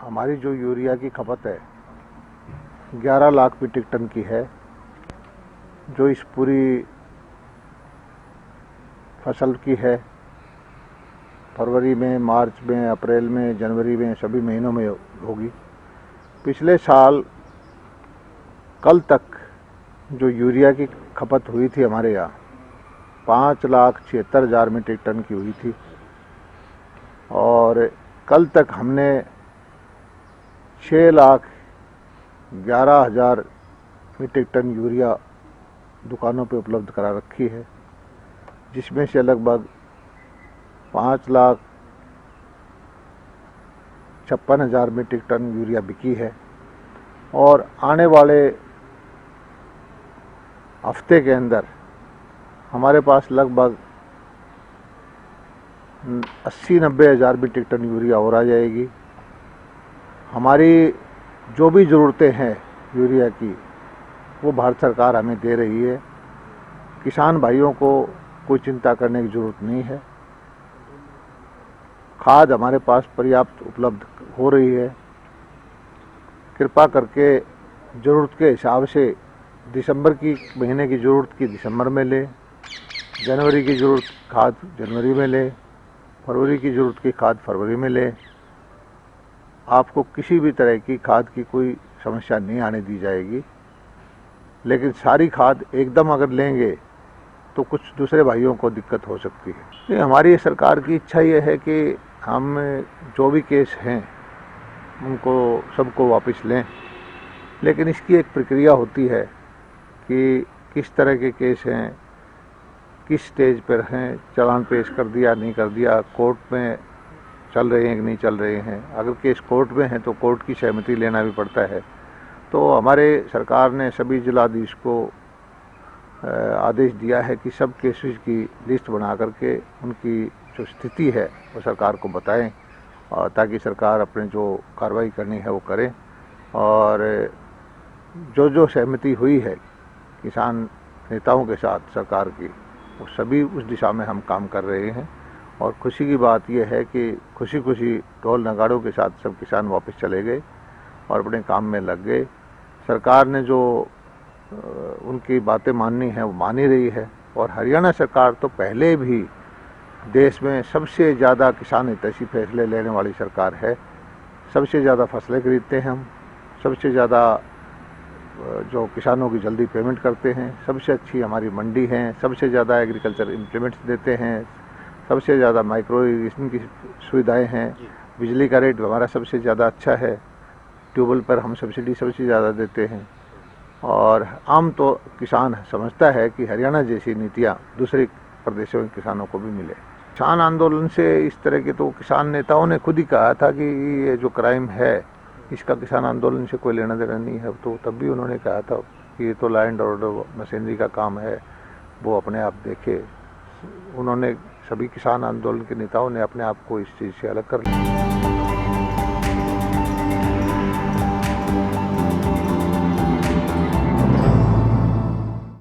हमारी जो यूरिया की खपत है 11 लाख मीट्रिक टन की है, जो इस पूरी फसल की है। फरवरी में, मार्च में, अप्रैल में, जनवरी में, सभी महीनों में होगी। पिछले साल कल तक जो यूरिया की खपत हुई थी हमारे यहाँ 5,76,000 मीट्रिक टन की हुई थी, और कल तक हमने 6,11,000 मीट्रिक टन यूरिया दुकानों पे उपलब्ध करा रखी है, जिसमें से लगभग 5,56,000 मीट्रिक टन यूरिया बिकी है। और आने वाले हफ्ते के अंदर हमारे पास लगभग 80-90,000 मीट्रिक टन यूरिया और आ जाएगी। हमारी जो भी ज़रूरतें हैं यूरिया की, वो भारत सरकार हमें दे रही है। किसान भाइयों को कोई चिंता करने की ज़रूरत नहीं है। खाद हमारे पास पर्याप्त उपलब्ध हो रही है। कृपा करके ज़रूरत के हिसाब से दिसंबर की महीने की ज़रूरत की दिसंबर में ले, जनवरी की ज़रूरत खाद जनवरी में ले, फरवरी की ज़रूरत की खाद फरवरी में ले। आपको किसी भी तरह की खाद की कोई समस्या नहीं आने दी जाएगी। लेकिन सारी खाद एकदम अगर लेंगे तो कुछ दूसरे भाइयों को दिक्कत हो सकती है। ये हमारी सरकार की इच्छा ये है कि हम जो भी केस हैं उनको सबको वापस लें, लेकिन इसकी एक प्रक्रिया होती है कि किस तरह के केस हैं, किस स्टेज पर हैं, चालान पेश कर दिया नहीं कर दिया, कोर्ट में चल रहे हैं कि नहीं चल रहे हैं। अगर केस कोर्ट में है तो कोर्ट की सहमति लेना भी पड़ता है। तो हमारे सरकार ने सभी जिलाधीश को आदेश दिया है कि सब केसेस की लिस्ट बना करके उनकी जो स्थिति है वो सरकार को बताएं, और ताकि सरकार अपने जो कार्रवाई करनी है वो करें। और जो जो सहमति हुई है किसान नेताओं के साथ सरकार की, वो सभी उस दिशा में हम काम कर रहे हैं। और खुशी की बात यह है कि खुशी खुशी ढोल नगाड़ों के साथ सब किसान वापस चले गए और अपने काम में लग गए। सरकार ने जो उनकी बातें माननी है वो मान ही रही है। और हरियाणा सरकार तो पहले भी देश में सबसे ज़्यादा किसान हितैषी फैसले लेने वाली सरकार है। सबसे ज़्यादा फसलें खरीदते हैं हम, सबसे ज़्यादा जो किसानों की जल्दी पेमेंट करते हैं, सबसे अच्छी हमारी मंडी है, सबसे ज़्यादा एग्रीकल्चर इम्प्लीमेंट्स देते हैं, सबसे ज़्यादा माइक्रो इरिगेशन की सुविधाएं हैं, बिजली का रेट हमारा सबसे ज़्यादा अच्छा है, ट्यूबवेल पर हम सब्सिडी सबसे ज़्यादा देते हैं। और आम तो किसान समझता है कि हरियाणा जैसी नीतियाँ दूसरे प्रदेशों के किसानों को भी मिले। किसान आंदोलन से इस तरह के तो किसान नेताओं ने खुद ही कहा था कि ये जो क्राइम है इसका किसान आंदोलन से कोई लेना देना नहीं है। तो तब भी उन्होंने कहा था कि ये तो लॉ एंड ऑर्डर मशीनरी का काम है, वो अपने आप देखे। उन्होंने सभी किसान आंदोलन के नेताओं ने अपने आप को इस चीज़ से अलग कर लिया।